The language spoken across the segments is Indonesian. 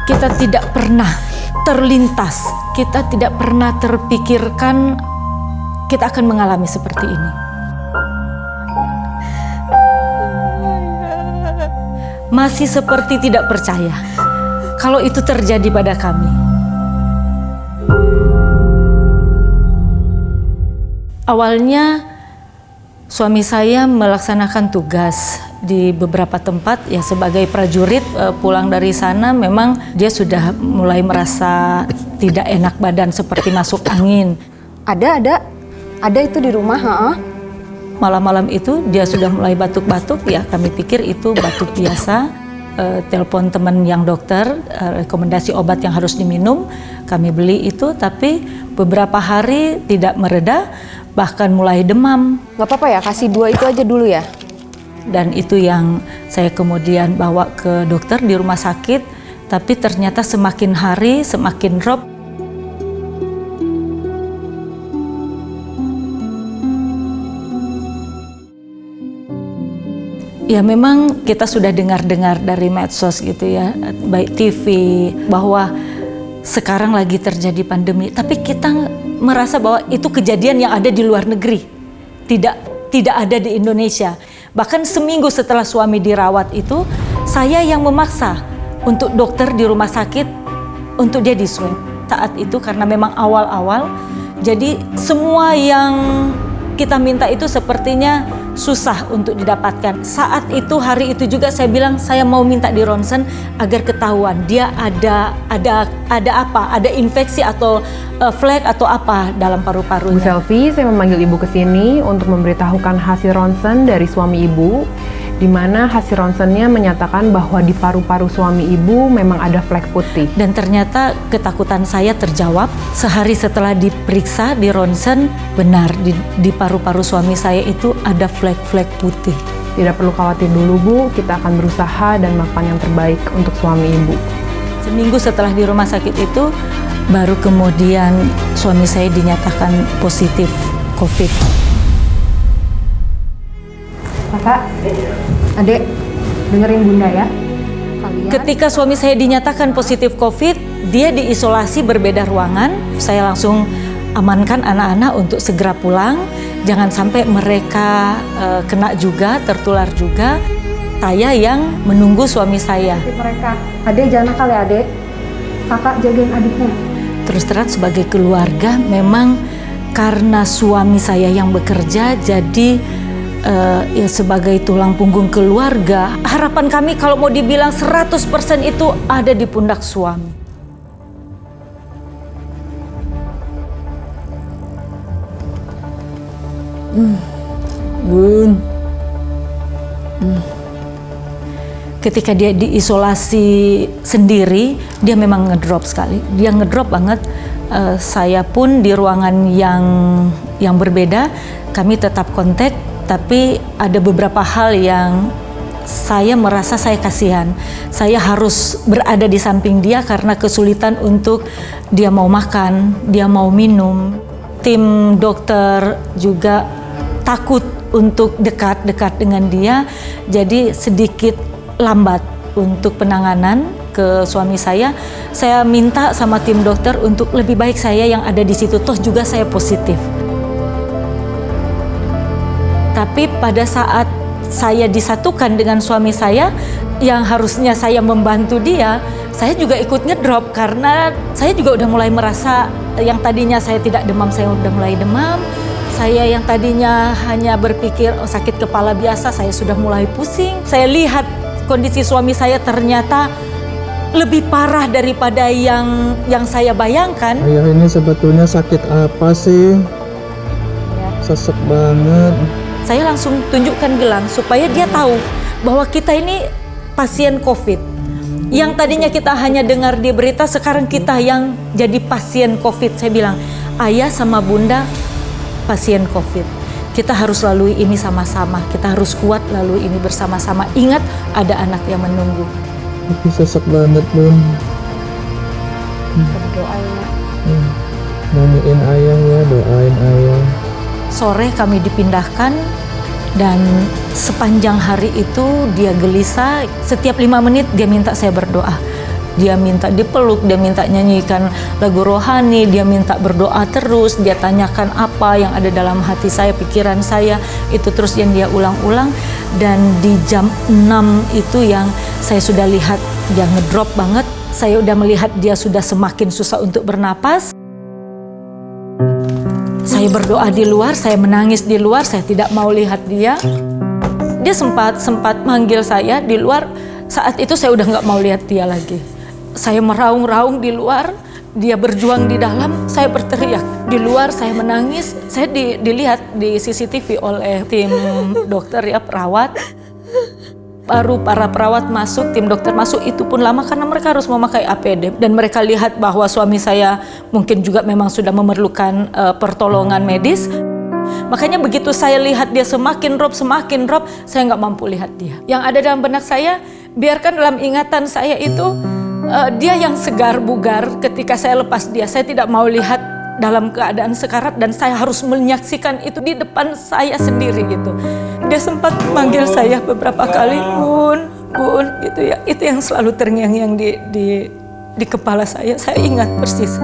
kita tidak pernah terlintas, kita tidak pernah terpikirkan kita akan mengalami seperti ini. Masih seperti tidak percaya kalau itu terjadi pada kami. Awalnya suami saya melaksanakan tugas di beberapa tempat ya sebagai prajurit. Pulang dari sana memang dia sudah mulai merasa tidak enak badan seperti masuk angin. Ada itu di rumah, Malam-malam itu dia sudah mulai batuk-batuk, ya kami pikir itu batuk biasa. Telepon teman yang dokter, rekomendasi obat yang harus diminum, kami beli itu, tapi beberapa hari tidak mereda, bahkan mulai demam. Gak apa-apa ya, kasih 2 itu aja dulu ya. Dan itu yang saya kemudian bawa ke dokter di rumah sakit, tapi ternyata semakin hari semakin drop. Ya memang kita sudah dengar-dengar dari medsos gitu ya, baik TV, bahwa sekarang lagi terjadi pandemi. Tapi kita merasa bahwa itu kejadian yang ada di luar negeri, tidak ada di Indonesia. Bahkan seminggu setelah suami dirawat itu, saya yang memaksa untuk dokter di rumah sakit untuk dia di swab. Saat itu karena memang awal-awal, jadi semua yang kita minta itu sepertinya susah untuk didapatkan. Saat itu, hari itu juga saya bilang saya mau minta di ronsen agar ketahuan dia ada apa, ada infeksi atau flek atau apa dalam paru-parunya. Bu Selvi, saya memanggil Ibu ke sini untuk memberitahukan hasil ronsen dari suami Ibu, di mana hasil ronsennya menyatakan bahwa di paru-paru suami Ibu memang ada flek putih. Dan ternyata ketakutan saya terjawab. Sehari setelah diperiksa di ronsen, benar di paru-paru suami saya itu ada flek-flek putih. Tidak perlu khawatir dulu Bu, kita akan berusaha dan melakukan yang terbaik untuk suami Ibu. Seminggu setelah di rumah sakit itu, baru kemudian suami saya dinyatakan positif COVID. Kakak, Adek, dengerin Bunda ya. Ketika suami saya dinyatakan positif COVID, dia diisolasi berbeda ruangan. Saya langsung amankan anak-anak untuk segera pulang. Jangan sampai mereka kena juga, tertular juga. Saya yang menunggu suami saya. Mereka, Adek jangan nakal ya Adek. Kakak jagain adiknya. Terus terang sebagai keluarga, memang karena suami saya yang bekerja, jadi ya sebagai tulang punggung keluarga, harapan kami kalau mau dibilang 100% itu ada di pundak suami. Bun. Ketika dia diisolasi sendiri, dia memang ngedrop sekali. Dia ngedrop banget. Saya pun di ruangan yang berbeda, kami tetap kontak. Tapi ada beberapa hal yang saya merasa saya kasihan. Saya harus berada di samping dia karena kesulitan untuk dia mau makan, dia mau minum. Tim dokter juga takut untuk dekat-dekat dengan dia, jadi sedikit lambat untuk penanganan ke suami saya. Saya minta sama tim dokter untuk lebih baik saya yang ada di situ, toh juga saya positif. Tapi pada saat saya disatukan dengan suami saya, yang harusnya saya membantu dia, saya juga ikut ngedrop karena saya juga udah mulai merasa yang tadinya saya tidak demam, saya udah mulai demam. Saya yang tadinya hanya berpikir sakit kepala biasa, saya sudah mulai pusing. Saya lihat kondisi suami saya ternyata lebih parah daripada yang saya bayangkan. Ayah ini sebetulnya sakit apa sih? Sesek banget. Saya langsung tunjukkan gelang supaya dia tahu bahwa kita ini pasien COVID. Yang tadinya kita hanya dengar di berita, sekarang kita yang jadi pasien COVID. Saya bilang, ayah sama bunda pasien COVID. Kita harus lalui ini sama-sama. Kita harus kuat lalui ini bersama-sama. Ingat, ada anak yang menunggu. Tapi sesek banget, Bun. Berdoain ya. Nyanyiin ayah ya, doain ayah. Sore kami dipindahkan dan sepanjang hari itu dia gelisah. Setiap 5 menit dia minta saya berdoa. Dia minta dipeluk, dia minta nyanyikan lagu rohani, dia minta berdoa terus, dia tanyakan apa yang ada dalam hati saya, pikiran saya, itu terus yang dia ulang-ulang. Dan di jam 6 itu yang saya sudah lihat dia ngedrop banget, saya udah melihat dia sudah semakin susah untuk bernapas. Saya berdoa di luar, saya menangis di luar, saya tidak mau lihat dia. Dia sempat manggil saya di luar, saat itu saya udah nggak mau lihat dia lagi. Saya meraung-raung di luar, dia berjuang di dalam, saya berteriak. Di luar saya menangis, saya dilihat di CCTV oleh tim dokter ya, perawat. Baru para perawat masuk, tim dokter masuk, itu pun lama karena mereka harus memakai APD. Dan mereka lihat bahwa suami saya mungkin juga memang sudah memerlukan pertolongan medis. Makanya begitu saya lihat dia semakin drop, saya nggak mampu lihat dia. Yang ada dalam benak saya, biarkan dalam ingatan saya itu, dia yang segar bugar ketika saya lepas dia. Saya tidak mau lihat dalam keadaan sekarat dan saya harus menyaksikan itu di depan saya sendiri gitu. Dia sempat manggil saya beberapa kali, bun gitu ya. Itu yang selalu terngiang-ngiang di kepala saya ingat persis.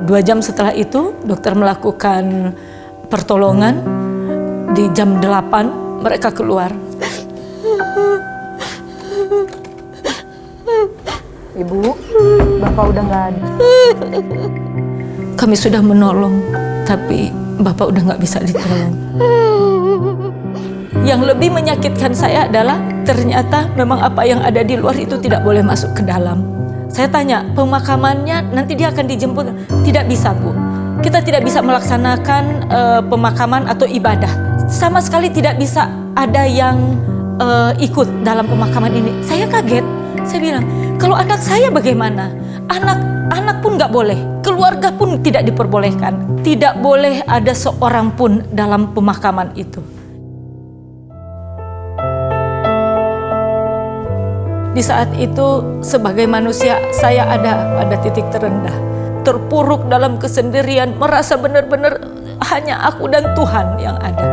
2 jam setelah itu dokter melakukan pertolongan. Di jam 8 mereka keluar. Ibu, Bapak udah nggak ada. Kami sudah menolong, tapi Bapak udah nggak bisa ditolong. Yang lebih menyakitkan saya adalah ternyata memang apa yang ada di luar itu tidak boleh masuk ke dalam. Saya tanya, pemakamannya nanti dia akan dijemput? Tidak bisa, Bu. Kita tidak bisa melaksanakan pemakaman atau ibadah. Sama sekali tidak bisa ada yang ikut dalam pemakaman ini. Saya kaget. Saya bilang, kalau anak saya bagaimana? Anak pun nggak boleh, keluarga pun tidak diperbolehkan. Tidak boleh ada seorang pun dalam pemakaman itu. Di saat itu sebagai manusia saya ada pada titik terendah. Terpuruk dalam kesendirian, merasa benar-benar hanya aku dan Tuhan yang ada.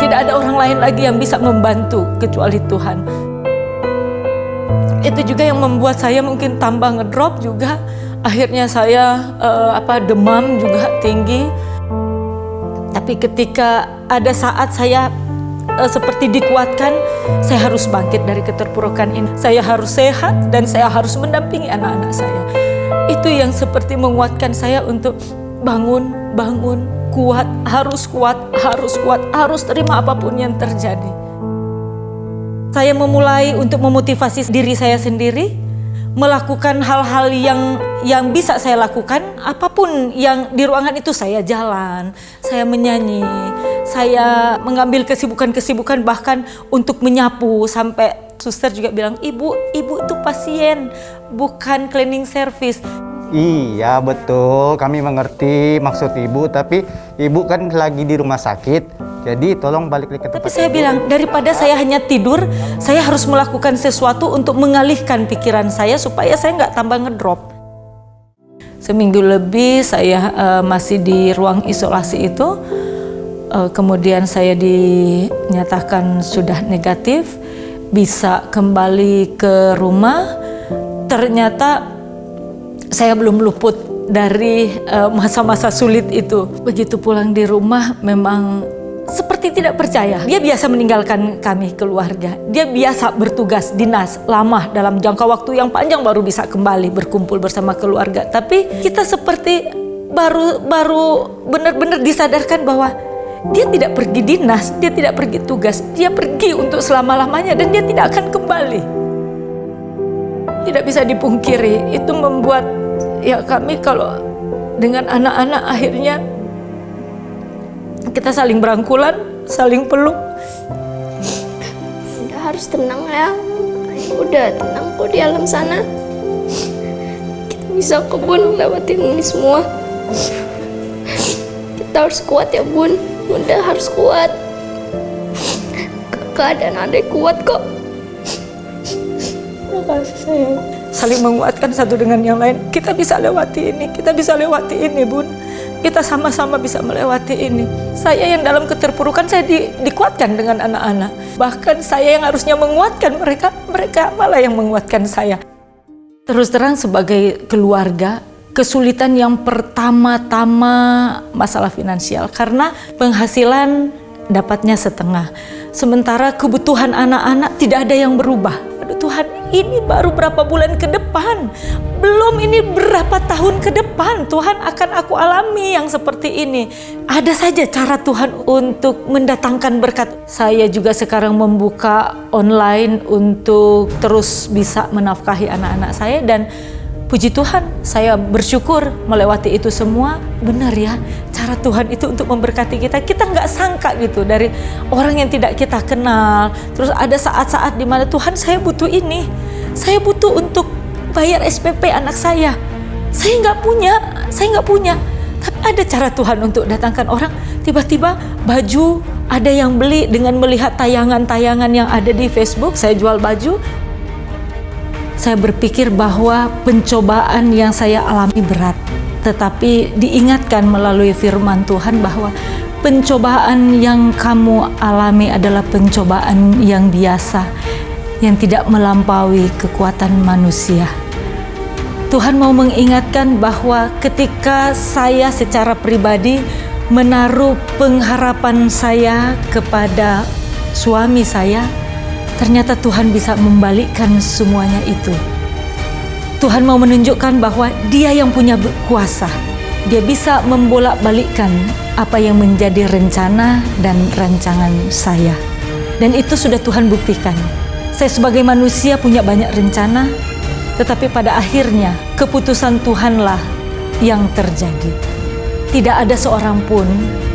Tidak ada orang lain lagi yang bisa membantu kecuali Tuhan. Itu juga yang membuat saya mungkin tambah ngedrop juga. Akhirnya saya demam juga tinggi. Tapi ketika ada saat saya seperti dikuatkan, saya harus bangkit dari keterpurukan ini. Saya harus sehat dan saya harus mendampingi anak-anak saya. Itu yang seperti menguatkan saya untuk bangun, kuat, harus terima apapun yang terjadi. Saya memulai untuk memotivasi diri saya sendiri, melakukan hal-hal yang bisa saya lakukan. Apapun yang di ruangan itu saya jalan, saya menyanyi, saya mengambil kesibukan-kesibukan bahkan untuk menyapu. Sampai suster juga bilang, ibu itu pasien, bukan cleaning service. Iya betul, kami mengerti maksud ibu, tapi ibu kan lagi di rumah sakit, jadi tolong balik ke tempat. Tapi saya bilang, daripada saya hanya tidur, saya harus melakukan sesuatu untuk mengalihkan pikiran saya supaya saya nggak tambah ngedrop. Seminggu lebih saya masih di ruang isolasi itu, kemudian saya dinyatakan sudah negatif, bisa kembali ke rumah. Ternyata saya belum luput dari masa-masa sulit itu. Begitu pulang di rumah memang seperti tidak percaya. Dia biasa meninggalkan kami keluarga. Dia biasa bertugas dinas lama dalam jangka waktu yang panjang baru bisa kembali berkumpul bersama keluarga. Tapi kita seperti baru benar-benar disadarkan bahwa dia tidak pergi dinas, dia tidak pergi tugas, dia pergi untuk selama-lamanya dan dia tidak akan kembali. Tidak bisa dipungkiri, itu membuat ya kami kalau dengan anak-anak akhirnya kita saling berangkulan, saling peluk. Udah harus tenang ya, udah tenang kok di alam sana. Kita bisa kok Bun lewatin ini semua. Kita harus kuat ya Bun, Bunda harus kuat. Keadaan adek kuat kok. Makasih sayang. Saling menguatkan satu dengan yang lain. Kita bisa lewati ini, Bun. kita sama-sama bisa melewati ini. Saya yang dalam keterpurukan, saya dikuatkan dengan anak-anak. Bahkan saya yang harusnya menguatkan mereka, mereka malah yang menguatkan saya. Terus terang sebagai keluarga, kesulitan yang pertama-tama masalah finansial. Karena penghasilan dapatnya setengah. Sementara kebutuhan anak-anak tidak ada yang berubah. Aduh Tuhan, ini baru berapa bulan ke depan. Belum ini berapa tahun ke depan Tuhan akan aku alami yang seperti ini. Ada saja cara Tuhan untuk mendatangkan berkat. Saya juga sekarang membuka online untuk terus bisa menafkahi anak-anak saya. Dan puji Tuhan, saya bersyukur melewati itu semua. Benar ya, cara Tuhan itu untuk memberkati kita. Kita nggak sangka gitu, dari orang yang tidak kita kenal. Terus ada saat-saat di mana Tuhan, saya butuh ini. Saya butuh untuk bayar SPP anak saya. Saya nggak punya. Tapi ada cara Tuhan untuk datangkan orang. Tiba-tiba baju ada yang beli dengan melihat tayangan-tayangan yang ada di Facebook. Saya jual baju. Saya berpikir bahwa pencobaan yang saya alami berat, tetapi diingatkan melalui firman Tuhan bahwa pencobaan yang kamu alami adalah pencobaan yang biasa, yang tidak melampaui kekuatan manusia. Tuhan mau mengingatkan bahwa ketika saya secara pribadi menaruh pengharapan saya kepada suami saya, ternyata Tuhan bisa membalikkan semuanya itu. Tuhan mau menunjukkan bahwa Dia yang punya kuasa. Dia bisa membolak-balikkan apa yang menjadi rencana dan rancangan saya. Dan itu sudah Tuhan buktikan. Saya sebagai manusia punya banyak rencana, tetapi pada akhirnya keputusan Tuhanlah yang terjadi. Tidak ada seorang pun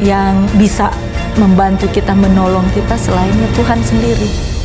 yang bisa membantu kita, menolong kita selainnya Tuhan sendiri.